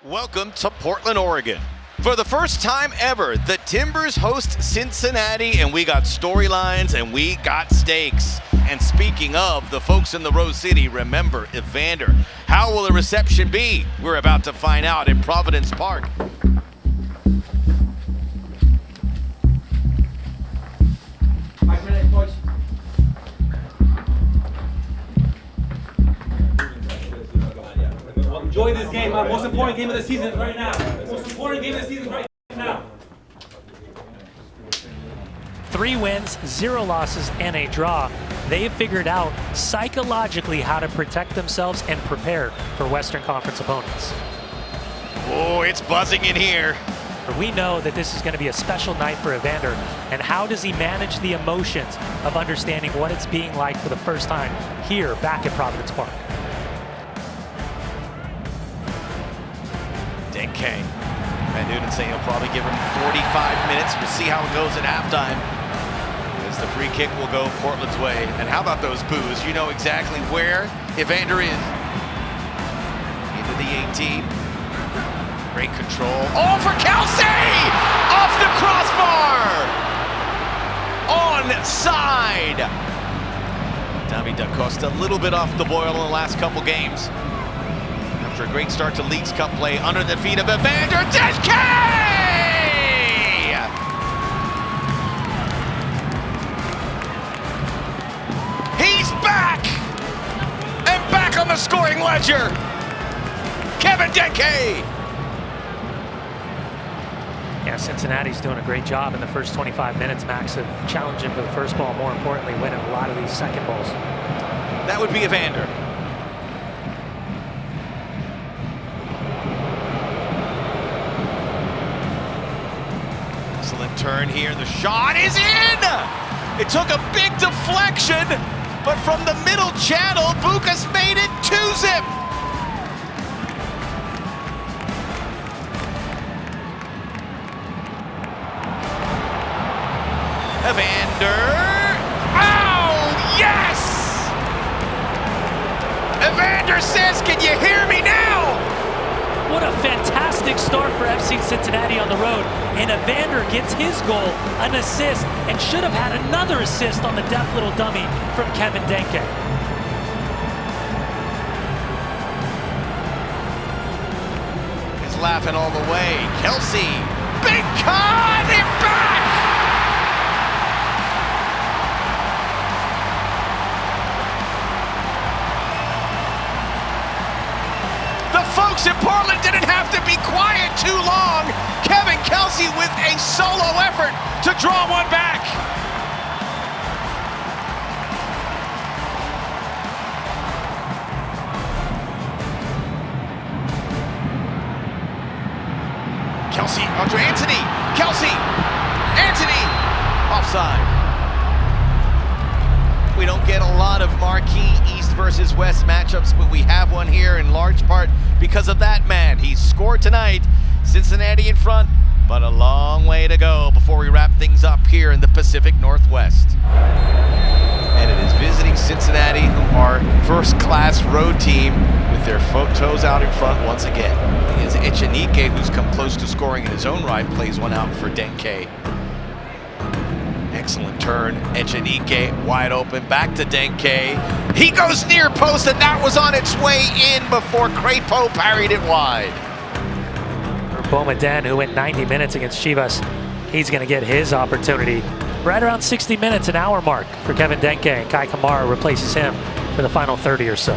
Welcome to Portland, Oregon. For the first time ever, the Timbers host Cincinnati, and we got storylines and we got stakes. And speaking of the folks in the Rose City, remember Evander. How will the reception be? We're about to find out in Providence Park. Enjoy this game. Our most important game of the season is right now. Most important game of the season is right now. 3 wins, 0 losses, and a draw. They have figured out psychologically how to protect themselves and prepare for Western Conference opponents. Oh, it's buzzing in here. We know that this is going to be a special night for Evander, and how does he manage the emotions of understanding what it's being like for the first time here back at Providence Park? Denke. Van Nuden saying he'll probably give him 45 minutes. We'll see how it goes at halftime. As the free kick will go Portland's way. And how about those boos? You know exactly where Evander is. Into the 18. Great control. Oh, for Kelsey! Off the crossbar! Onside! Tommy Da Costa a little bit off the boil in the last couple games. After a great start to Leagues Cup play under the feet of Evander. Denke! He's back! And back on the scoring ledger! Kevin Denke! Yeah, Cincinnati's doing a great job in the first 25 minutes, Max, of challenging for the first ball, more importantly, winning a lot of these second balls. That would be Evander. Excellent turn here. The shot is in! It took a big deflection, but from the middle channel, Bukas made it 2-zip. Evander. Oh, yes! Evander says, "Can you hear me now?" What a fantastic start for FC Cincinnati on the road. And Evander gets his goal, an assist, and should have had another assist on the deft little dummy from Kevin Denke. He's laughing all the way. Kelsey, big cut, and back! The folks in Portland didn't have to be quiet too long. Kevin Kelsey with a solo effort to draw one back. Kelsey onto Anthony. Kelsey, Anthony, offside. We don't get a lot of marquee East versus West matchups, but we have one here in large part because of that man. He scored tonight. Cincinnati in front, but a long way to go before we wrap things up here in the Pacific Northwest. And it is visiting Cincinnati, who are first-class road team with their toes out in front once again. It is Echenike, who's come close to scoring in his own right, plays one out for Denke. Excellent turn, Echenike wide open, back to Denke. He goes near post, and that was on its way in before Crapo parried it wide. Bomaden, who went 90 minutes against Chivas, he's going to get his opportunity right around 60 minutes, an hour mark for Kevin Denke, and Kai Kamara replaces him for the final 30 or so.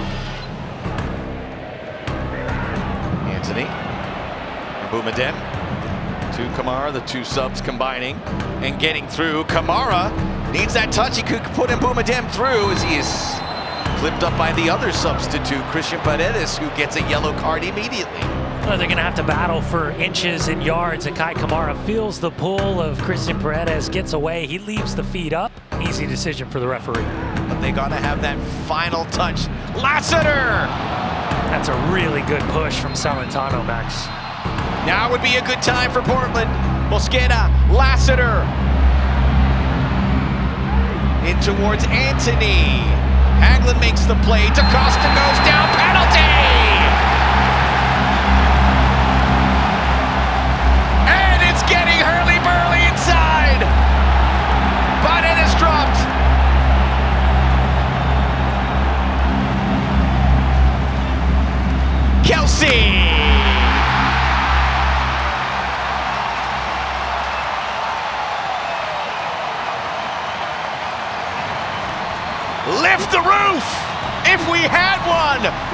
Anthony, Bomaden to Kamara, the two subs combining and getting through. Kamara needs that touch. He could put Bomaden through as he is clipped up by the other substitute, Christian Paredes, who gets a yellow card immediately. Well, they're going to have to battle for inches and yards, and Kai Kamara feels the pull of Christian Paredes, gets away. He leaves the feet up. Easy decision for the referee. But they got to have that final touch. Lassiter! That's a really good push from Salentano, Max. Now would be a good time for Portland. Mosqueda, Lassiter. In towards Anthony. Haglund makes the play. Da Costa goes down. Penalty!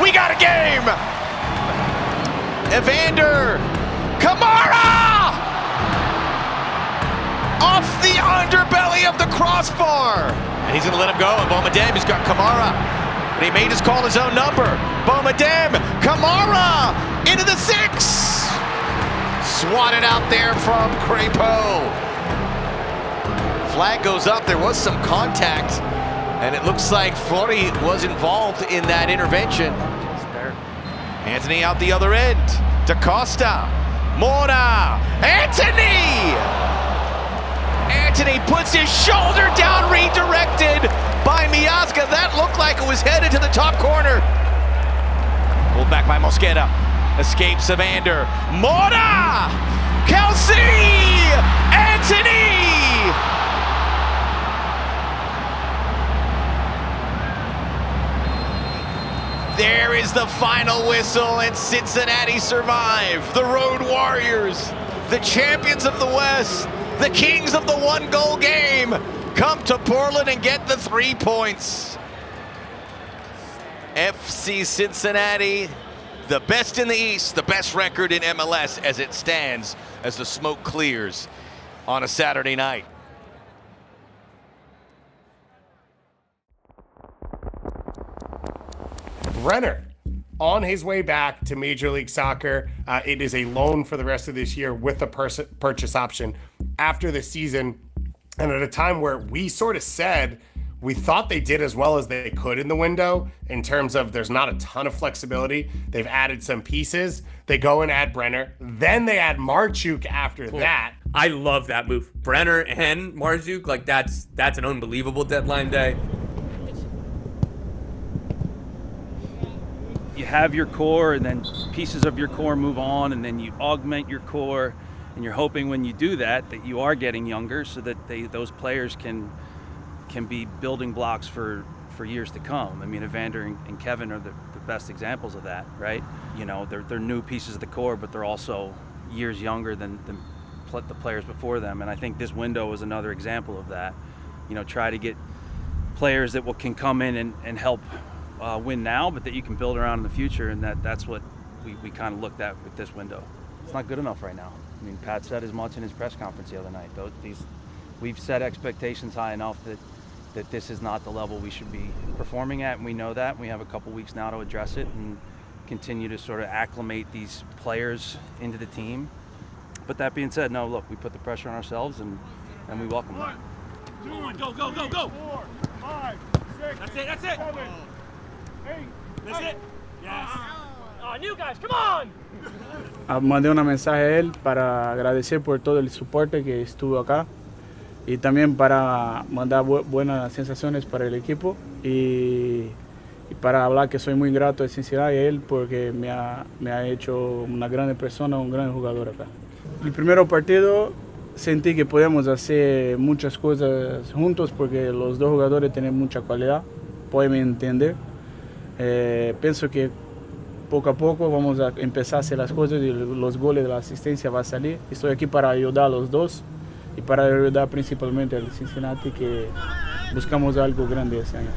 We got a game! Evander! Kamara! Off the underbelly of the crossbar! And he's gonna let him go, and Bomadem has got Kamara. But he made his call his own number. Bomadem, Kamara, into the 6! Swatted out there from Crapo. Flag goes up, there was some contact, and it looks like Flori was involved in that intervention. Anthony out the other end, DaCosta, Mora, Anthony! Anthony puts his shoulder down, redirected by Miazga. That looked like it was headed to the top corner. Pulled back by Mosqueda, escapes Evander, Mora! Kelsey! Anthony! There is the final whistle, and Cincinnati survive. The Road Warriors, the champions of the West, the kings of the one-goal game, come to Portland and get the 3 points. FC Cincinnati, the best in the East, the best record in MLS as it stands, as the smoke clears on a Saturday night. Brenner on his way back to Major League Soccer. It is a loan for the rest of this year with a purchase option after the season. And at a time where we sort of said we thought they did as well as they could in the window in terms of there's not a ton of flexibility. They've added some pieces. They go and add Brenner. Then they add Marchuk after that. I love that move. Brenner and Marchuk, like that's an unbelievable deadline day. You have your core, and then pieces of your core move on, and then you augment your core, and you're hoping when you do that you are getting younger, so that those players can be building blocks for years to come. I mean, Evander and Kevin are the best examples of that, right? You know, they're new pieces of the core, but they're also years younger than the players before them, and I think this window is another example of that. You know, try to get players that can come in and help win now, but that you can build around in the future, and that's what we kind of looked at with this window. It's not good enough right now. I mean, Pat said as much in his press conference the other night. We've set expectations high enough that this is not the level we should be performing at, and we know that. We have a couple weeks now to address it and continue to sort of acclimate these players into the team. But that being said, no, look, we put the pressure on ourselves, and we welcome that. 2, 1, go, go, go, go! 4, 5, 6, that's it, that's it! 7, 8, that's it! Yes! New guys, come on! Mandé una mensaje a él para agradecer por todo el soporte que estuvo acá y también para mandar buenas sensaciones para el equipo y para hablar que soy muy grato de Cincinnati a él porque me ha hecho una gran persona, un gran jugador acá. El primer partido sentí que podemos hacer muchas cosas juntos porque los dos jugadores tienen mucha calidad, pueden entender. Pienso que poco a poco vamos a empezar a hacer las cosas y los goles de la asistencia van a salir. Estoy aquí para ayudar a los dos y para ayudar principalmente al Cincinnati, que buscamos algo grande este año.